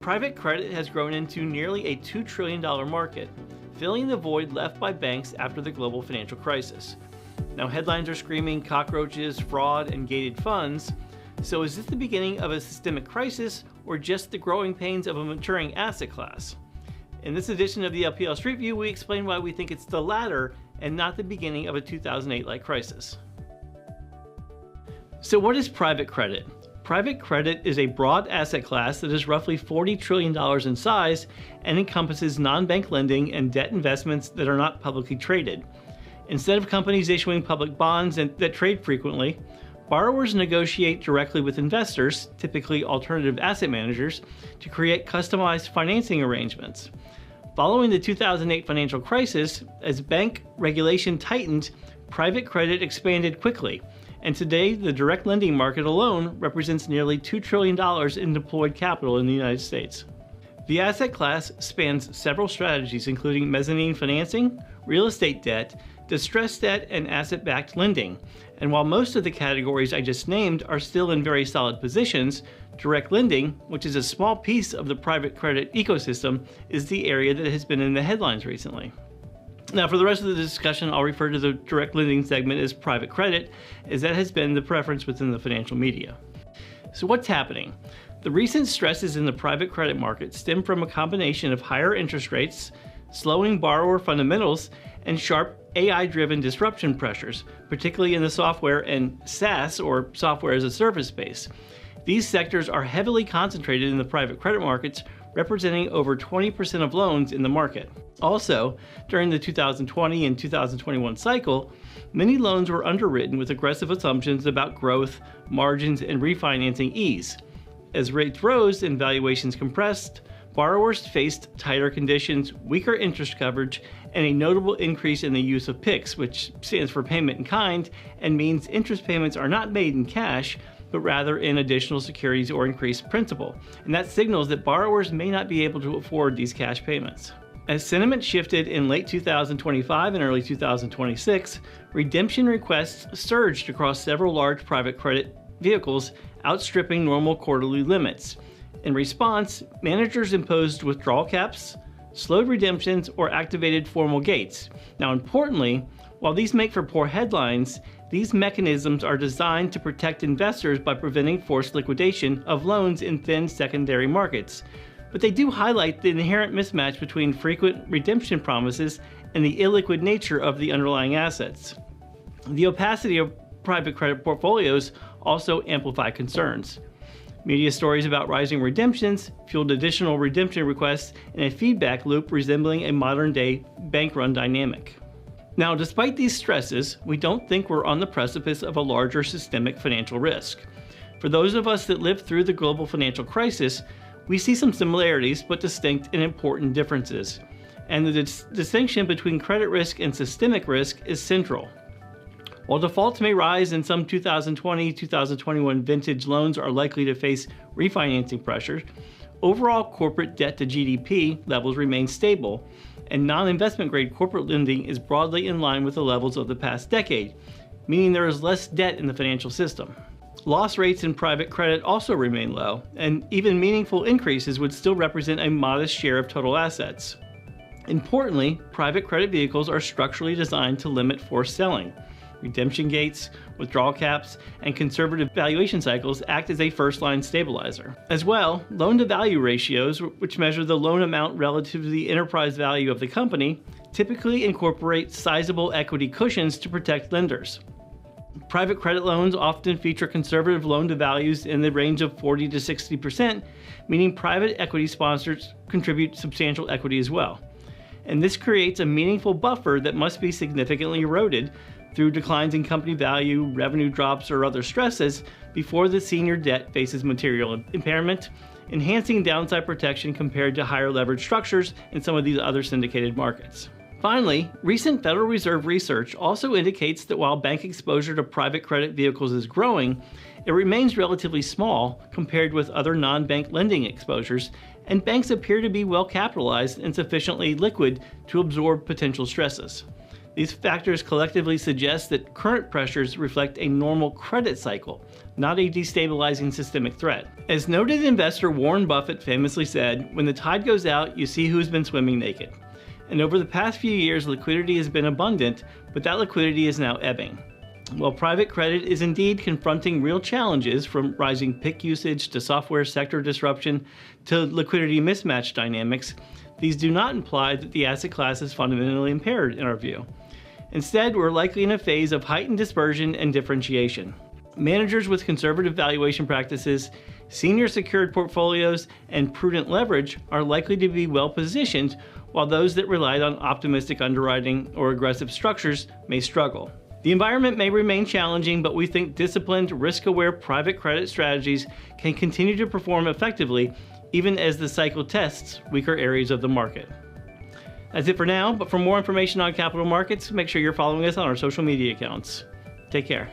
Private credit has grown into nearly a $2 trillion market, filling the void left by banks after the global financial crisis. Now, headlines are screaming cockroaches, fraud, and gated funds. So is this the beginning of a systemic crisis or just the growing pains of a maturing asset class? In this edition of the LPL Street View, we explain why we think it's the latter and not the beginning of a 2008-like crisis. So what is private credit? Private credit is a broad asset class that is roughly $40 trillion in size and encompasses non-bank lending and debt investments that are not publicly traded. Instead of companies issuing public bonds that trade frequently, borrowers negotiate directly with investors, typically alternative asset managers, to create customized financing arrangements. Following the 2008 financial crisis, as bank regulation tightened, private credit expanded quickly. And today, the direct lending market alone represents nearly $2 trillion in deployed capital in the United States. The asset class spans several strategies, including mezzanine financing, real estate debt, distressed debt, and asset-backed lending. And while most of the categories I just named are still in very solid positions, direct lending, which is a small piece of the private credit ecosystem, is the area that has been in the headlines recently. Now, for the rest of the discussion, I'll refer to the direct lending segment as private credit, as that has been the preference within the financial media. So what's happening? The recent stresses in the private credit market stem from a combination of higher interest rates, slowing borrower fundamentals, and sharp AI-driven disruption pressures, particularly in the software and SaaS, or software as a service space. These sectors are heavily concentrated in the private credit markets, representing over 20% of loans in the market. Also, during the 2020 and 2021 cycle, many loans were underwritten with aggressive assumptions about growth, margins, and refinancing ease. As rates rose and valuations compressed, borrowers faced tighter conditions, weaker interest coverage, and a notable increase in the use of PIKs, which stands for payment in kind and means interest payments are not made in cash, but rather in additional securities or increased principal. And that signals that borrowers may not be able to afford these cash payments. As sentiment shifted in late 2025 and early 2026, redemption requests surged across several large private credit vehicles, outstripping normal quarterly limits. In response, managers imposed withdrawal caps, slowed redemptions, or activated formal gates. Now, importantly, while these make for poor headlines, these mechanisms are designed to protect investors by preventing forced liquidation of loans in thin secondary markets. But they do highlight the inherent mismatch between frequent redemption promises and the illiquid nature of the underlying assets. The opacity of private credit portfolios also amplify concerns. Media stories about rising redemptions fueled additional redemption requests in a feedback loop resembling a modern-day bank-run dynamic. Now, despite these stresses, we don't think we're on the precipice of a larger systemic financial risk. For those of us that lived through the global financial crisis, we see some similarities but distinct and important differences. And the distinction between credit risk and systemic risk is central. While defaults may rise and some 2020-2021 vintage loans are likely to face refinancing pressures, overall corporate debt to GDP levels remain stable, and non-investment grade corporate lending is broadly in line with the levels of the past decade, meaning there is less debt in the financial system. Loss rates in private credit also remain low, and even meaningful increases would still represent a modest share of total assets. Importantly, private credit vehicles are structurally designed to limit forced selling. Redemption gates, withdrawal caps, and conservative valuation cycles act as a first-line stabilizer. As well, loan-to-value ratios, which measure the loan amount relative to the enterprise value of the company, typically incorporate sizable equity cushions to protect lenders. Private credit loans often feature conservative loan-to-values in the range of 40 to 60%, meaning private equity sponsors contribute substantial equity as well. And this creates a meaningful buffer that must be significantly eroded through declines in company value, revenue drops, or other stresses before the senior debt faces material impairment, enhancing downside protection compared to higher leverage structures in some of these other syndicated markets. Finally, recent Federal Reserve research also indicates that while bank exposure to private credit vehicles is growing, it remains relatively small compared with other non-bank lending exposures, and banks appear to be well capitalized and sufficiently liquid to absorb potential stresses. These factors collectively suggest that current pressures reflect a normal credit cycle, not a destabilizing systemic threat. As noted investor Warren Buffett famously said, when the tide goes out, you see who's been swimming naked. And over the past few years, liquidity has been abundant, but that liquidity is now ebbing. While private credit is indeed confronting real challenges, from rising PIK usage to software sector disruption to liquidity mismatch dynamics, these do not imply that the asset class is fundamentally impaired in our view. Instead, we're likely in a phase of heightened dispersion and differentiation. Managers with conservative valuation practices, senior secured portfolios, and prudent leverage are likely to be well positioned, while those that relied on optimistic underwriting or aggressive structures may struggle. The environment may remain challenging, but we think disciplined, risk-aware private credit strategies can continue to perform effectively even as the cycle tests weaker areas of the market. That's it for now, but for more information on capital markets, make sure you're following us on our social media accounts. Take care.